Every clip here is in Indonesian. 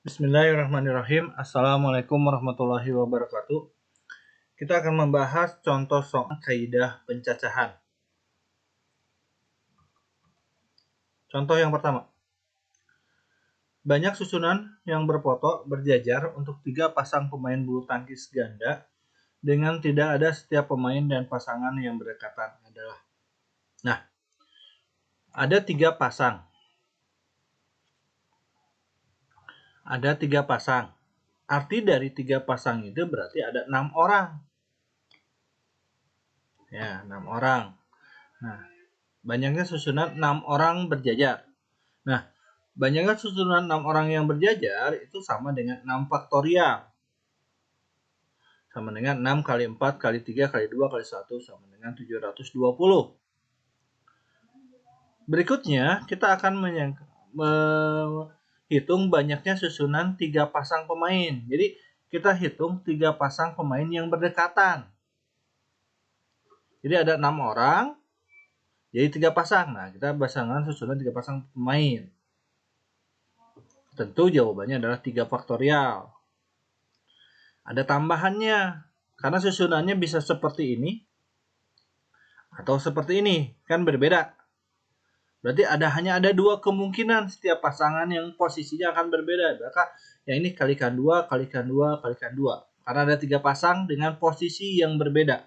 Bismillahirrahmanirrahim. Assalamualaikum warahmatullahi wabarakatuh. Kita akan membahas contoh soal kaidah pencacahan. Contoh yang pertama. Banyak susunan yang berfoto berjajar untuk 3 pasang pemain bulu tangkis ganda dengan tidak ada setiap pemain dan pasangan yang berdekatan adalah. Nah, ada 3 pasang. Ada 3 pasang. Arti dari 3 pasang itu berarti ada 6 orang. Ya, 6 orang. Nah, banyaknya susunan 6 orang berjajar. Nah, banyaknya susunan 6 orang yang berjajar itu sama dengan 6 faktorial. Sama dengan 6 kali 4 kali 3 kali 2 kali 1 sama dengan 720. Berikutnya, kita akan menghitung banyaknya susunan 3 pasang pemain. Jadi, kita hitung 3 pasang pemain yang berdekatan. Jadi, ada 6 orang, jadi 3 pasang. Nah, kita pasangan susunan 3 pasang pemain. Tentu jawabannya adalah 3 faktorial. Ada tambahannya, karena susunannya bisa seperti ini atau seperti ini, kan berbeda. Berarti hanya ada 2 kemungkinan setiap pasangan yang posisinya akan berbeda. Maka yang ini kalikan 2, kalikan 2, kalikan 2. Karena ada 3 pasang dengan posisi yang berbeda.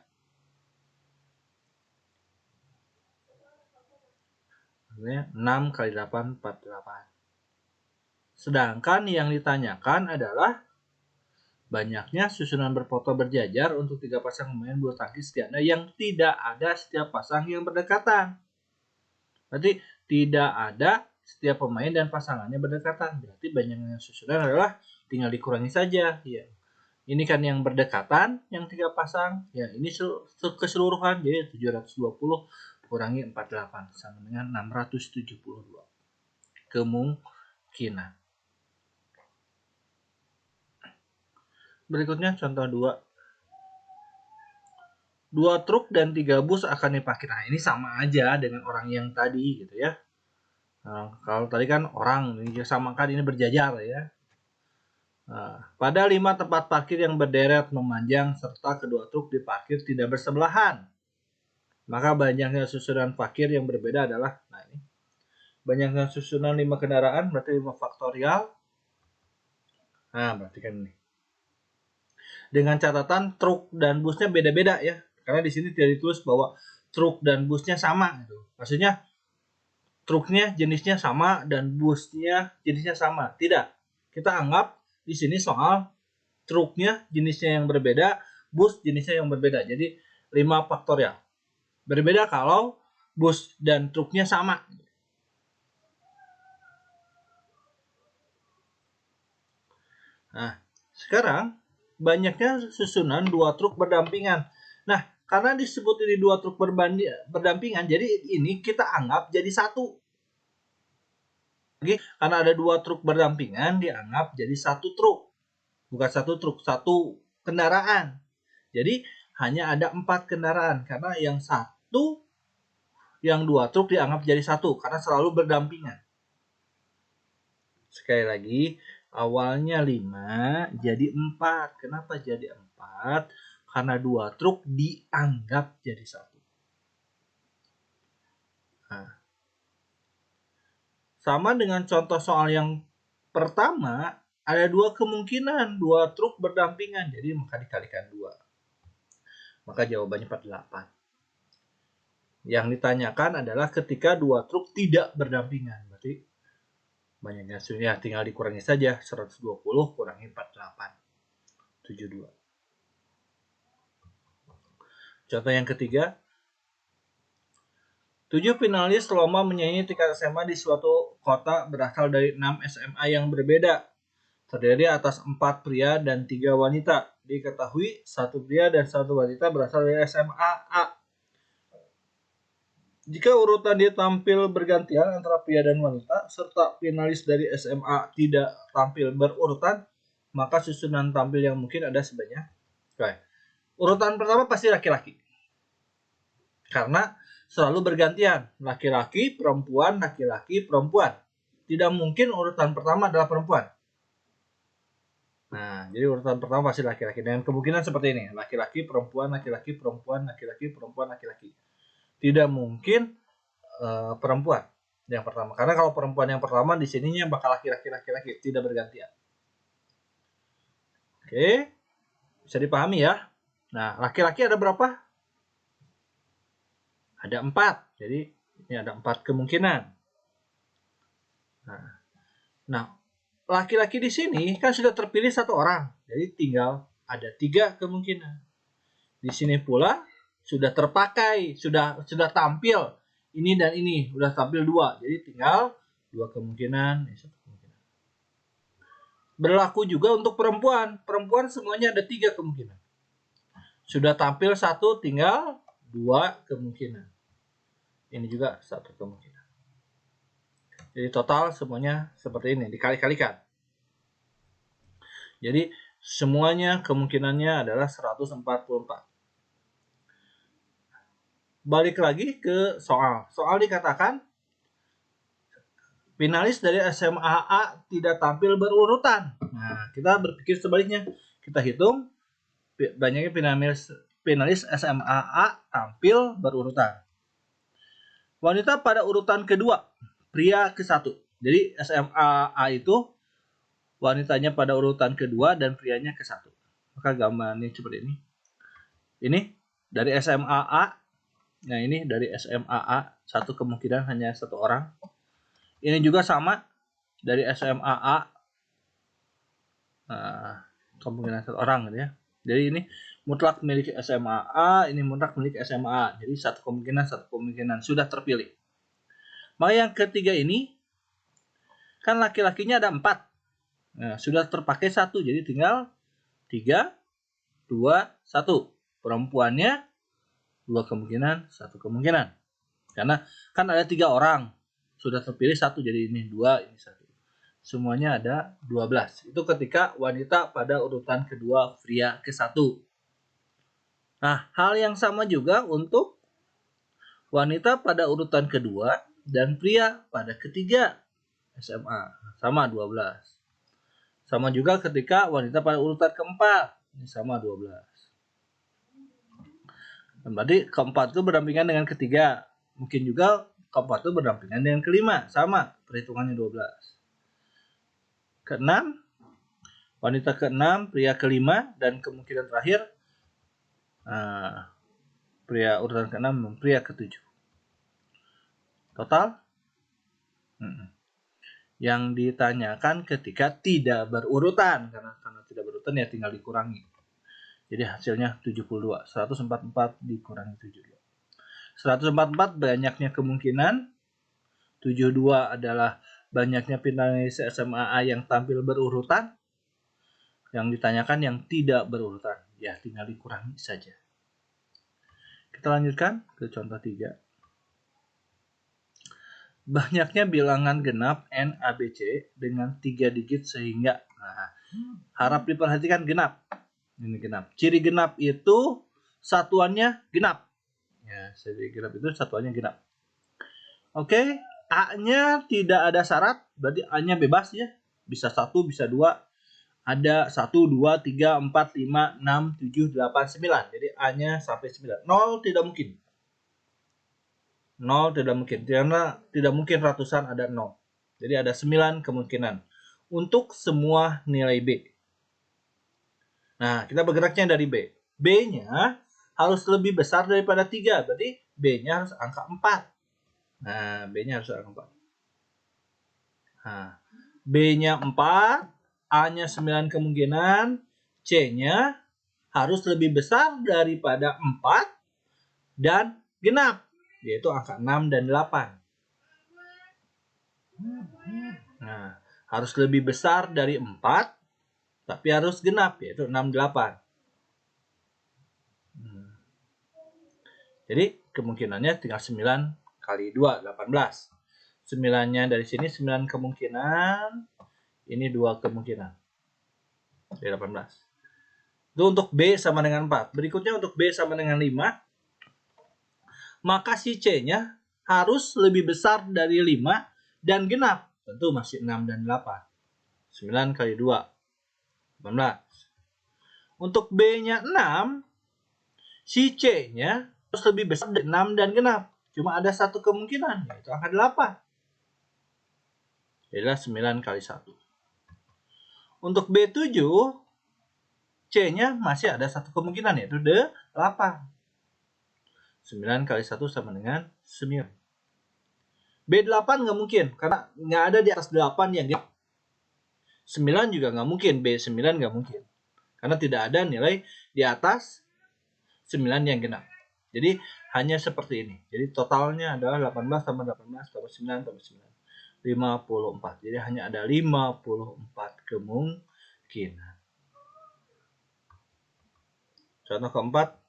Artinya 6 kali 8, 48. Sedangkan yang ditanyakan adalah banyaknya susunan berfoto berjajar untuk 3 pasang pemain bulu tangkis ganda yang tidak ada setiap pasang yang berdekatan. Berarti tidak ada setiap pemain dan pasangannya berdekatan. Berarti banyaknya susunan adalah tinggal dikurangi saja. Ya. Ini kan yang berdekatan, yang 3 pasang. Ya, ini keseluruhan. Jadi 720 kurangi 48 sama dengan 672. Kemungkinan. Berikutnya contoh 2. 2 truk dan 3 bus akan diparkir. Nah, ini sama aja dengan orang yang tadi gitu ya. Nah, kalau tadi kan orang, ini samakan ini berjajar ya. Nah, pada 5 tempat parkir yang berderet memanjang serta kedua truk diparkir tidak bersebelahan. Maka banyaknya susunan parkir yang berbeda adalah, nah ini. Banyaknya susunan 5 kendaraan berarti 5 faktorial. Nah, berarti kan ini. Dengan catatan truk dan busnya beda-beda ya. Karena di sini tidak ditulis bahwa truk dan busnya sama gitu. Maksudnya truknya jenisnya sama dan busnya jenisnya sama. Tidak. Kita anggap di sini soal truknya jenisnya yang berbeda, bus jenisnya yang berbeda. Jadi 5 faktorial. Berbeda kalau bus dan truknya sama. Nah, sekarang banyaknya susunan 2 truk berdampingan. Nah, karena disebut ini 2 truk berdampingan, jadi ini kita anggap jadi 1. Lagi, karena ada 2 truk berdampingan, dianggap jadi 1 truk. Bukan 1 truk, 1 kendaraan. Jadi, hanya ada 4 kendaraan. Karena yang 1, yang 2 truk dianggap jadi 1. Karena selalu berdampingan. Sekali lagi, awalnya 5 jadi 4. Kenapa jadi 4? Karena 2 truk dianggap jadi 1. Nah, sama dengan contoh soal yang pertama, ada 2 kemungkinan 2 truk berdampingan. Jadi maka dikalikan 2. Maka jawabannya 48. Yang ditanyakan adalah ketika 2 truk tidak berdampingan. Berarti banyaknya ya tinggal dikurangi saja. 120 kurangi 48. 72. Contoh yang ketiga. 7 finalis lomba menyanyi tingkat SMA di suatu kota berasal dari 6 SMA yang berbeda. Terdiri atas 4 pria dan 3 wanita. Diketahui 1 pria dan 1 wanita berasal dari SMA A. Jika urutan dia tampil bergantian antara pria dan wanita, serta finalis dari SMA tidak tampil berurutan, maka susunan tampil yang mungkin ada sebanyak. Urutan pertama pasti laki-laki. Karena selalu bergantian. Laki-laki, perempuan, laki-laki, perempuan. Tidak mungkin urutan pertama adalah perempuan. Nah, jadi urutan pertama pasti laki-laki. Dengan kemungkinan seperti ini. Laki-laki, perempuan, laki-laki, perempuan, laki-laki, perempuan, laki-laki. Tidak mungkin perempuan yang pertama. Karena kalau perempuan yang pertama, di sininya bakal laki-laki, laki-laki. Tidak bergantian. Oke. Bisa dipahami ya. Nah, laki-laki ada berapa? Ada 4. Jadi, ini ada 4 kemungkinan. Nah, laki-laki di sini kan sudah terpilih 1 orang. Jadi tinggal ada 3 kemungkinan. Di sini pula sudah terpakai, sudah tampil ini dan ini, sudah tampil 2. Jadi tinggal 2 kemungkinan, 1 kemungkinan. Berlaku juga untuk perempuan. Perempuan semuanya ada 3 kemungkinan. Sudah tampil 1, tinggal 2 kemungkinan. Ini juga 1 kemungkinan. Jadi total semuanya seperti ini, dikali-kalikan. Jadi semuanya kemungkinannya adalah 144. Balik lagi ke soal. Soal dikatakan finalis dari SMA A tidak tampil berurutan. Nah, kita berpikir sebaliknya. Kita hitung banyaknya finalis SMA A tampil berurutan. Wanita pada urutan kedua, pria ke-1. Jadi SMA A itu wanitanya pada urutan kedua dan prianya ke-1. Maka gambarnya seperti ini. Ini dari SMA A. Nah, ini dari SMA A. 1 kemungkinan hanya 1 orang. Ini juga sama dari SMA A. Nah, kemungkinan 1 orang gitu ya. Jadi ini mutlak milik SMA A, ini mutlak milik SMA A. Jadi 1 kemungkinan sudah terpilih. Maka yang ketiga ini kan laki-lakinya ada 4. Nah, sudah terpakai 1, jadi tinggal 3, 2, 1. Perempuannya 2 kemungkinan, 1 kemungkinan. Karena kan ada 3 orang. Sudah terpilih 1, jadi ini 2, ini 1. Semuanya ada 12. Itu ketika wanita pada urutan kedua, pria ke-1. Nah, hal yang sama juga untuk wanita pada urutan kedua dan pria pada ketiga SMA. Sama 12. Sama juga ketika wanita pada urutan keempat. Ini sama 12. Berarti keempat itu berdampingan dengan ketiga. Mungkin juga keempat itu berdampingan dengan kelima. Sama, perhitungannya 12. Keenam, wanita ke-6, pria ke-5, dan kemungkinan terakhir pria urutan ke-6, pria ke-7. Total yang ditanyakan ketika tidak berurutan. Karena tidak berurutan ya tinggal dikurangi. Jadi hasilnya 72. 144 dikurangi 72. 144 banyaknya kemungkinan. 72 adalah banyaknya finalis SMA A yang tampil berurutan. Yang ditanyakan yang tidak berurutan. Ya tinggal dikurangi saja. Kita lanjutkan ke contoh 3. Banyaknya bilangan genap N, A, B, C dengan 3 digit sehingga. Nah, harap diperhatikan genap. Ini genap. Ciri genap itu satuannya genap. Ya, ciri genap itu satuannya genap. Oke, A-nya tidak ada syarat, berarti A-nya bebas ya. Bisa 1, bisa 2. Ada 1, 2, 3, 4, 5, 6, 7, 8, 9. Jadi A-nya sampai 9. 0 tidak mungkin. 0 tidak mungkin. Karena tidak mungkin ratusan ada 0. Jadi ada 9 kemungkinan. Untuk semua nilai B. Nah, kita bergeraknya dari B. B-nya harus lebih besar daripada 3. Berarti B-nya harus angka 4. Nah, B-nya harus angka 4. Nah, B-nya 4, A-nya 9 kemungkinan, C-nya harus lebih besar daripada 4 dan genap, yaitu angka 6 dan 8. Nah, harus lebih besar dari 4, tapi harus genap, yaitu 6, 8. Jadi kemungkinannya tinggal 9 kali 2, 18. 9-nya dari sini 9 kemungkinan, ini 2 kemungkinan. Dari 18. Itu untuk B sama dengan 4. Berikutnya untuk B sama dengan 5, maka si C-nya harus lebih besar dari 5 dan genap. Tentu masih 6 dan 8. 9 kali 2. 18. Untuk B-nya 6, si C-nya harus lebih besar dari 6 dan genap. Cuma ada satu kemungkinan, yaitu angka 8. Jadilah 9 kali 1. Untuk B7, C-nya masih ada satu kemungkinan, yaitu 8. 9 kali 1 sama dengan 9. B8 nggak mungkin, karena nggak ada di atas 8 yang genap. 9 juga nggak mungkin, B9 nggak mungkin. Karena tidak ada nilai di atas 9 yang genap. Jadi hanya seperti ini. Jadi totalnya adalah 18 tambah 18 tambah 9 tambah 9. 54. Jadi hanya ada 54 kemungkinan. Contoh keempat.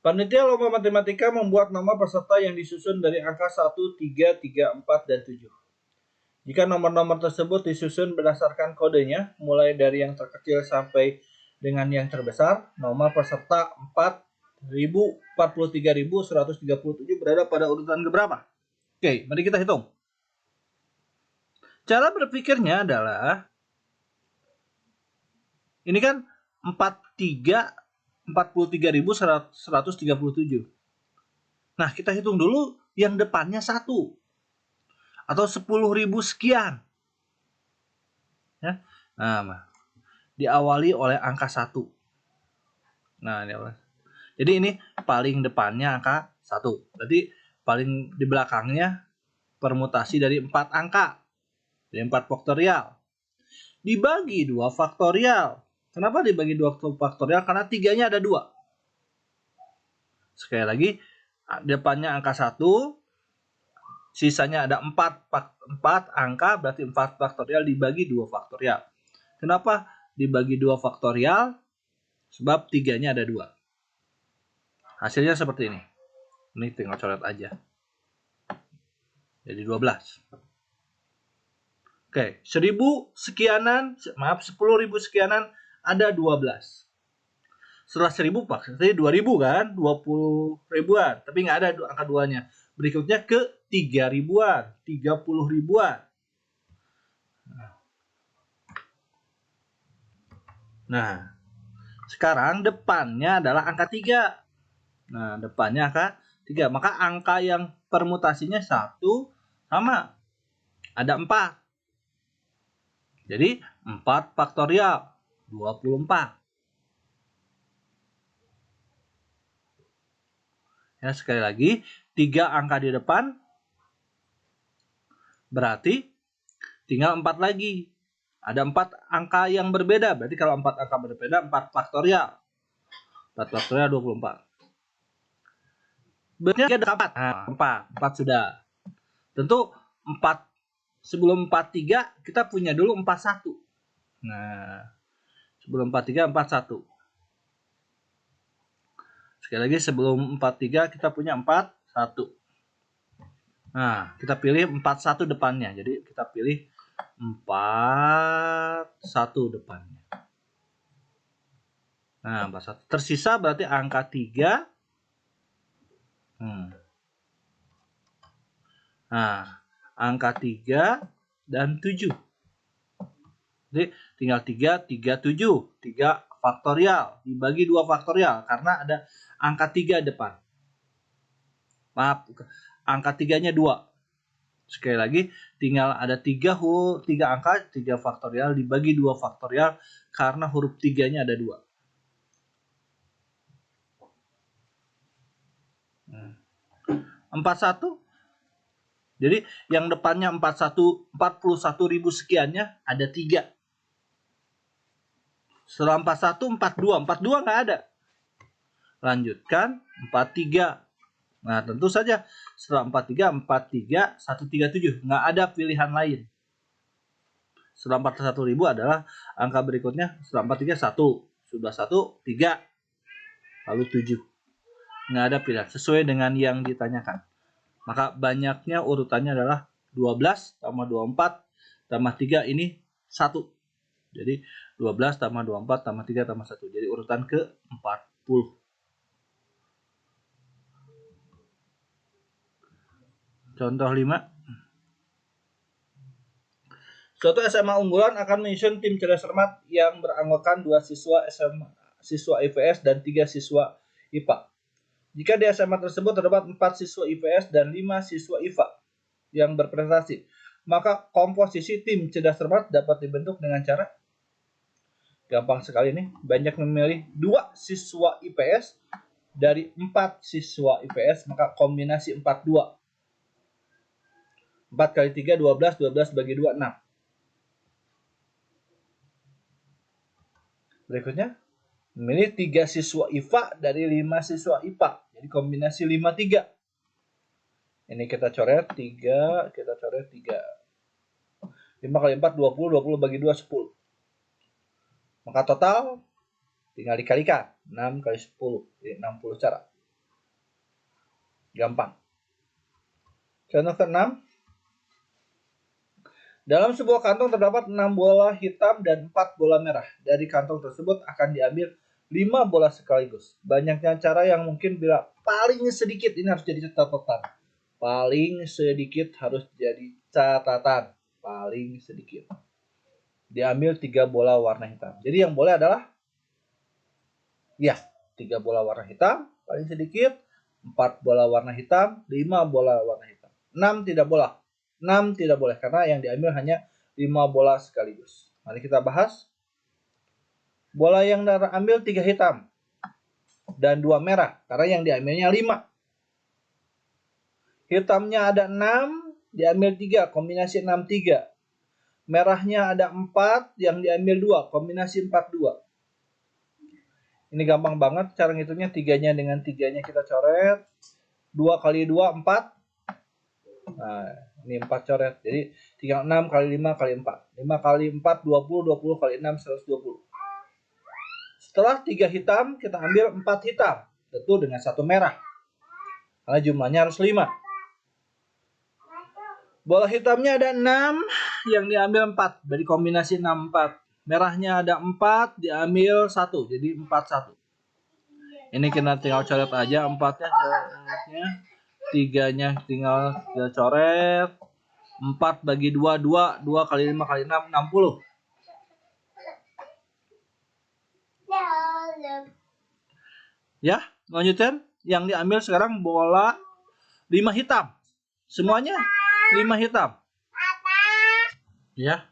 Panitia lomba matematika membuat nama peserta yang disusun dari angka 1, 3, 3, 4, dan 7. Jika nomor-nomor tersebut disusun berdasarkan kodenya, mulai dari yang terkecil sampai dengan yang terbesar, nomor peserta 4.043.137 berada pada urutan keberapa? Oke, mari kita hitung. Cara berpikirnya adalah, ini kan 43.137. Nah, kita hitung dulu yang depannya 1. Atau 10.000 sekian. Ya. Nah, diawali oleh angka 1. Nah, jadi ini paling depannya angka 1. Berarti paling di belakangnya permutasi dari 4 angka. Dari 4 faktorial. Dibagi 2 faktorial. Kenapa dibagi 2 faktorial? Karena 3-nya ada 2. Sekali lagi, depannya angka 1, sisanya ada 4 angka, berarti 4 faktorial dibagi 2 faktorial. Kenapa dibagi 2 faktorial? Sebab 3-nya ada 2. Hasilnya seperti ini. Ini tinggal coret aja. Jadi 12. Oke, 1000 sekianan, 10.000 sekianan ada 12. Setelah 1000 pasti 2000 kan, 20 ribuan, tapi nggak ada angka 2-nya. Berikutnya ke 3 ribuan, 30 ribuan. Nah, sekarang depannya adalah angka 3. Nah, depannya angka 3. Maka angka yang permutasinya 1 sama. Ada 4. Jadi 4 faktorial, 24. Ya, sekali lagi, 3 angka di depan, berarti tinggal 4 lagi. Ada 4 angka yang berbeda, berarti kalau 4 angka berbeda, 4 faktorial. 4 faktorial 24. Berarti ada 4. Nah, 4 sudah. Tentu 4 sebelum 43 kita punya dulu 41. Nah, sebelum 43 41. Sekali lagi sebelum 43 kita punya 41. Nah, kita pilih 41 depannya. Jadi kita pilih 41 depannya. Nah, 41. Tersisa berarti angka 3. Nah, angka 3 dan 7. Jadi tinggal 3, 3, 7. 3 faktorial. Dibagi 2 faktorial. Karena ada angka 3 depan. Maaf, angka 3-nya 2. Sekali lagi, tinggal ada 3 angka, 3 faktorial dibagi 2 faktorial. Karena huruf 3-nya ada 2. 41. Jadi yang depannya 41.000 sekiannya ada 3. Setelah 41, 42. 42 nggak ada. Lanjutkan 43. Nah, tentu saja setelah 43, 137. Nggak ada pilihan lain. Setelah 41.000 adalah angka berikutnya. Setelah 43, 1. Sudah 1, 3. Lalu 7. Nggak ada pilihan. Sesuai dengan yang ditanyakan. Maka banyaknya urutannya adalah 12 tambah 24 tambah 3 ini 1. Jadi 12 tambah 24 tambah 3 tambah 1. Jadi urutan ke-40. Contoh 5. Suatu SMA unggulan akan menyusun tim cerdas cermat yang beranggotakan 2 siswa SMA, siswa IPS dan 3 siswa IPA. Jika di SMA tersebut terdapat 4 siswa IPS dan 5 siswa IPA yang berprestasi, maka komposisi tim cerdas cermat dapat dibentuk dengan cara gampang sekali nih, banyak memilih 2 siswa IPS dari 4 siswa IPS, maka kombinasi 42. 4 kali 3, 12, 12 bagi 2, 6. Berikutnya, memilih 3 siswa IPA dari 5 siswa IPA. Jadi kombinasi 5, 3. Ini kita coret 3, kita coret 3. 5 kali 4, 20, 20 bagi 2, 10. Maka total, tinggal dikalikan. 6 kali 10, jadi 60 cara. Gampang. Contoh ke-6. Dalam sebuah kantong terdapat 6 bola hitam dan 4 bola merah. Dari kantong tersebut akan diambil 5 bola sekaligus. Banyaknya cara yang mungkin bila paling sedikit, ini harus jadi catatan. Paling sedikit harus jadi catatan. Paling sedikit. Diambil 3 bola warna hitam. Jadi yang boleh adalah, ya, 3 bola warna hitam, paling sedikit, 4 bola warna hitam, 5 bola warna hitam. 6 tidak boleh. 6 tidak boleh karena yang diambil hanya 5 bola sekaligus. Mari kita bahas. Bola yang diambil 3 hitam dan 2 merah karena yang diambilnya 5. Hitamnya ada 6, diambil 3, kombinasi 6, 3. Merahnya ada 4, yang diambil 2, kombinasi 4, 2. Ini gampang banget cara ngitungnya, 3-nya dengan 3-nya kita coret. 2 kali 2, 4. Nah, ini 4 coret. Jadi tinggal 6 kali 5 kali 4. 5 kali 4, 20. 20 kali 6, 120. Setelah 3 hitam, kita ambil 4 hitam. Tentu dengan 1 merah. Karena jumlahnya harus 5. Bola hitamnya ada 6, yang diambil 4. Dari kombinasi 6, 4. Merahnya ada 4, diambil 1. Jadi 4, 1. Ini kita tinggal coret aja 4-nya. 3-nya tinggal kita coret. 4 bagi 2, 2. 2 kali 5 kali 6, 60. Ya, lanjutkan. Yang diambil sekarang bola 5 hitam. Semuanya 5 hitam. Ya.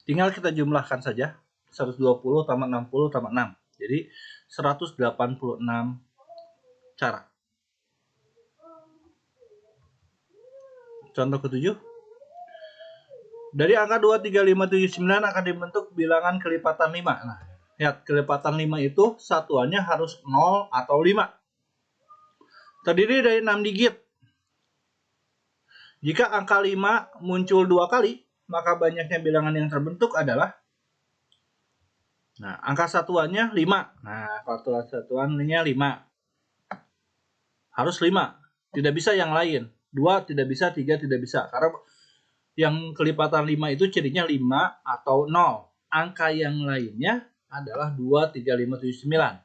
Tinggal kita jumlahkan saja. 120 tambah 60 tambah 6. Jadi 186 cara. Contoh ke-7. Dari angka 2, 3, 5, 7, 9 akan dibentuk bilangan kelipatan 5. Nah, lihat, kelipatan 5 itu satuannya harus 0 atau 5. Terdiri dari 6 digit. Jika angka 5 muncul 2 kali, maka banyaknya bilangan yang terbentuk adalah, nah, angka satuannya 5. Nah, kalau satuannya 5. Harus 5. Tidak bisa yang lain. 2 tidak bisa, 3 tidak bisa. Karena yang kelipatan 5 itu cirinya 5 atau 0. Angka yang lainnya adalah 2, 3, 5, 7, 9.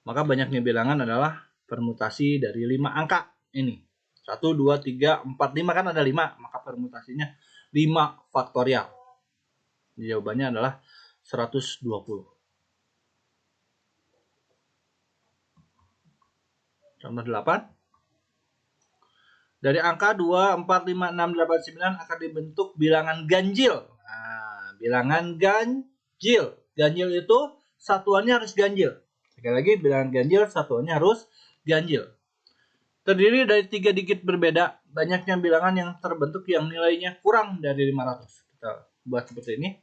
Maka banyaknya bilangan adalah permutasi dari 5 angka ini. 1, 2, 3, 4, 5 kan ada 5. Maka permutasinya 5 faktorial. Jawabannya adalah 120. Contoh 8. Dari angka 2, 4, 5, 6, 8, 9 akan dibentuk bilangan ganjil. Nah, bilangan ganjil. Ganjil itu satuannya harus ganjil. Sekali lagi, bilangan ganjil satuannya harus ganjil. Terdiri dari 3 digit berbeda, banyaknya bilangan yang terbentuk yang nilainya kurang dari 500. Kita buat seperti ini.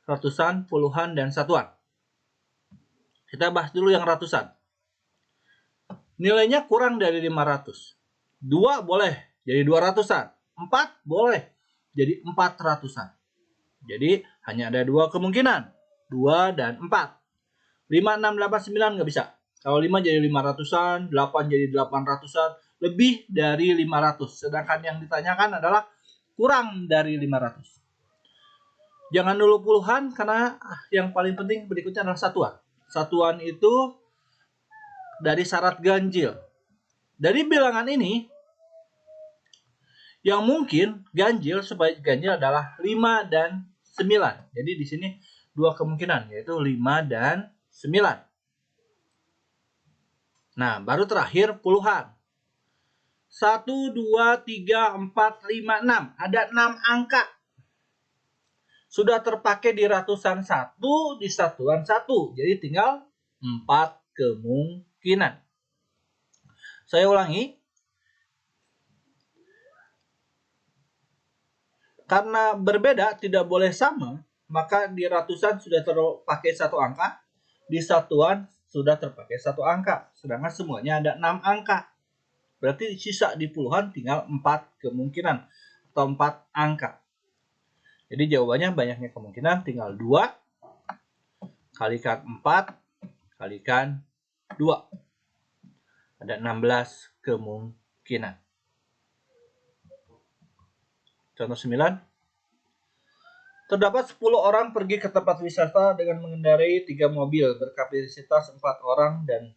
Ratusan, puluhan, dan satuan. Kita bahas dulu yang ratusan. Nilainya kurang dari 500. 2 boleh jadi 200-an. 4 boleh jadi 400-an. Jadi hanya ada 2 kemungkinan. 2 dan 4. 5, 6, 8, 9 nggak bisa. Kalau 5 jadi 500-an, 8 jadi 800-an, lebih dari 500. Sedangkan yang ditanyakan adalah kurang dari 500. Jangan dulu puluhan karena yang paling penting berikutnya adalah satuan. Satuan itu dari syarat ganjil. Dari bilangan ini, Yang mungkin ganjil, supaya ganjil adalah 5 dan 9. Jadi di sini dua kemungkinan, yaitu 5 dan 9. Nah, baru terakhir puluhan. 1, 2, 3, 4, 5, 6. Ada 6 angka. Sudah terpakai di ratusan 1, di satuan 1. Jadi tinggal 4 kemungkinan. Saya ulangi. Karena berbeda tidak boleh sama, maka di ratusan sudah terpakai 1 angka, di satuan sudah terpakai 1 angka, sedangkan semuanya ada 6 angka. Berarti sisa di puluhan tinggal 4 kemungkinan atau 4 angka. Jadi jawabannya banyaknya kemungkinan tinggal 2 kalikan 4 kalikan 2. Ada 16 kemungkinan. Contoh 9. Terdapat 10 orang pergi ke tempat wisata dengan mengendarai 3 mobil berkapasitas 4 orang dan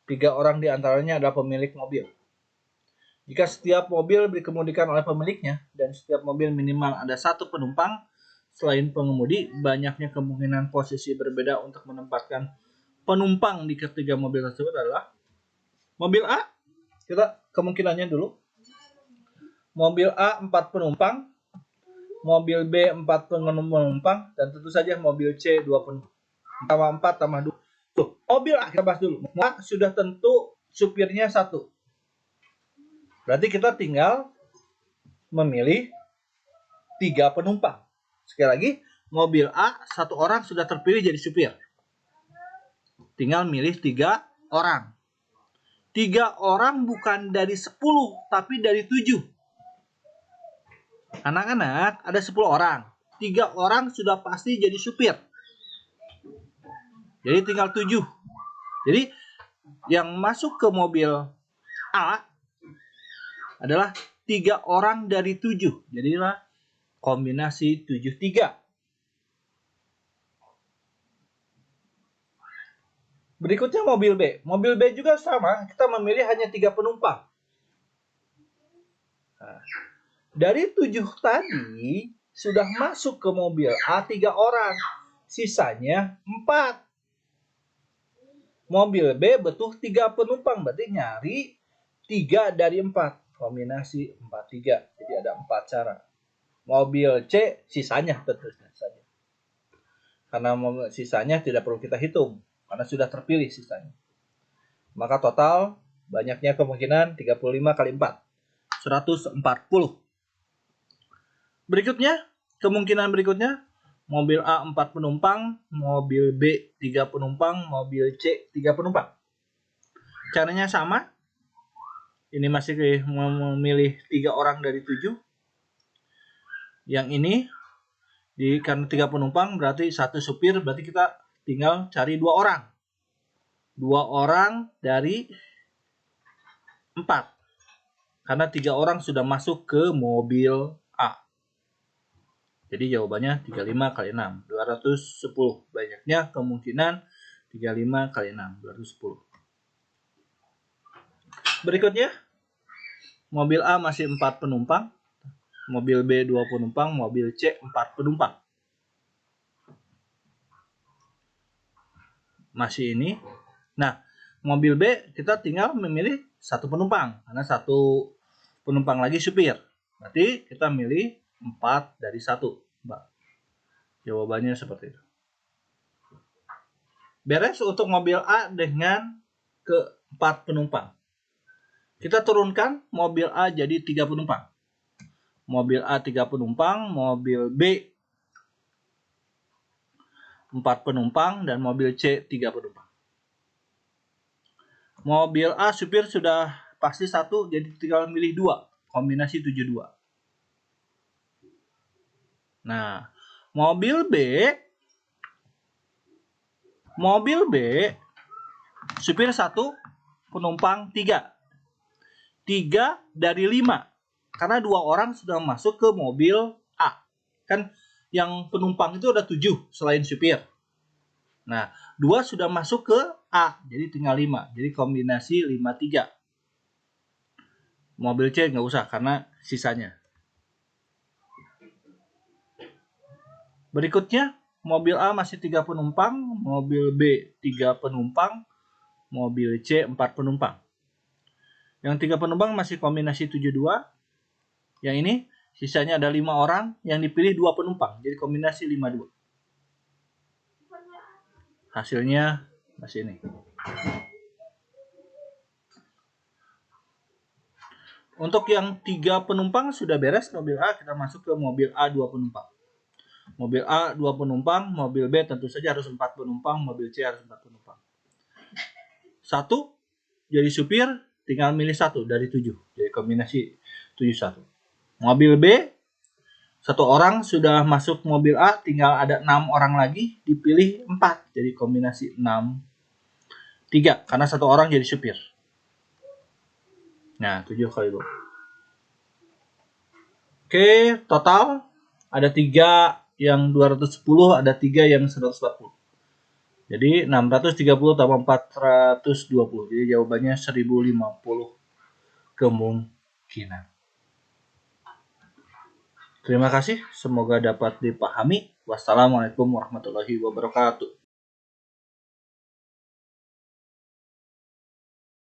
3 orang diantaranya adalah pemilik mobil. Jika setiap mobil dikemudikan oleh pemiliknya dan setiap mobil minimal ada 1 penumpang selain pengemudi, banyaknya kemungkinan posisi berbeda untuk menempatkan penumpang di ketiga mobil tersebut adalah mobil A. Kita kemungkinannya dulu. Mobil A 4 penumpang, mobil B 4 penumpang, dan tentu saja mobil C 2 penumpang. Tambah 4 tambah 2. Tuh, mobil A kita bahas dulu. A sudah tentu supirnya 1. Berarti kita tinggal memilih 3 penumpang. Sekali lagi, mobil A 1 orang sudah terpilih jadi supir. Tinggal milih 3 orang. 3 orang bukan dari 10, tapi dari 7. Anak-anak, ada 10 orang. 3 orang sudah pasti jadi supir. Jadi tinggal 7. Jadi yang masuk ke mobil A adalah 3 orang dari 7. Jadilah kombinasi 7-3. Berikutnya mobil B. Mobil B juga sama. Kita memilih hanya 3 penumpang. Nah, dari 7 tadi sudah masuk ke mobil A 3 orang. Sisanya 4. Mobil B butuh 3 penumpang. Berarti nyari 3 dari 4. Kombinasi 4-3. Jadi ada 4 cara. Mobil C sisanya tentu saja. Karena sisanya tidak perlu kita hitung. Karena sudah terpilih sisanya. Maka total banyaknya kemungkinan 35 kali 4. 140. Berikutnya, kemungkinan berikutnya, mobil A 4 penumpang, mobil B 3 penumpang, mobil C 3 penumpang. Caranya sama. Ini masih memilih 3 orang dari 7. Yang ini, karena 3 penumpang berarti 1 supir, berarti kita tinggal cari 2 orang. 2 orang dari 4. Karena 3 orang sudah masuk ke mobil A. Jadi jawabannya 35 kali 6, 210. Banyaknya kemungkinan 35 kali 6, 210. Berikutnya, mobil A masih 4 penumpang, mobil B 2 penumpang, mobil C 4 penumpang. Masih ini. Nah, mobil B kita tinggal memilih 1 penumpang, karena 1 penumpang lagi supir. Berarti kita milih 4 dari 1. Jawabannya seperti itu. Beres untuk mobil A dengan ke-4 penumpang. Kita turunkan mobil A jadi 3 penumpang. Mobil A 3 penumpang, mobil B 4 penumpang, dan mobil C 3 penumpang. Mobil A supir sudah pasti 1, jadi tinggal milih 2. Kombinasi 72. Nah, mobil B supir 1, penumpang 3. 3 dari 5. Karena 2 orang sudah masuk ke mobil A. Kan yang penumpang itu ada 7 selain supir. Nah, 2 sudah masuk ke A, jadi tinggal 5. Jadi kombinasi 5-3. Mobil C nggak usah, karena sisanya. Berikutnya, mobil A masih 3 penumpang, mobil B 3 penumpang, mobil C 4 penumpang. Yang 3 penumpang masih kombinasi 72. Yang ini sisanya ada 5 orang, yang dipilih 2 penumpang, jadi kombinasi 52. Hasilnya masih ini. Untuk yang 3 penumpang sudah beres mobil A, kita masuk ke mobil A 2 penumpang. Mobil A 2 penumpang, mobil B tentu saja harus 4 penumpang, mobil C harus 4 penumpang. 1 jadi supir, tinggal milih 1 dari 7. Jadi kombinasi 71. Mobil B, 1 orang sudah masuk mobil A, tinggal ada 6 orang lagi, dipilih 4. Jadi kombinasi 6, 3. Karena 1 orang jadi supir. Nah, 7 kali 2. Oke, total ada 3 yang 210, ada 3 yang 140. Jadi 630 tambah 420. Jadi jawabannya 1050 kemungkinan. Terima kasih, semoga dapat dipahami. Wassalamualaikum warahmatullahi wabarakatuh.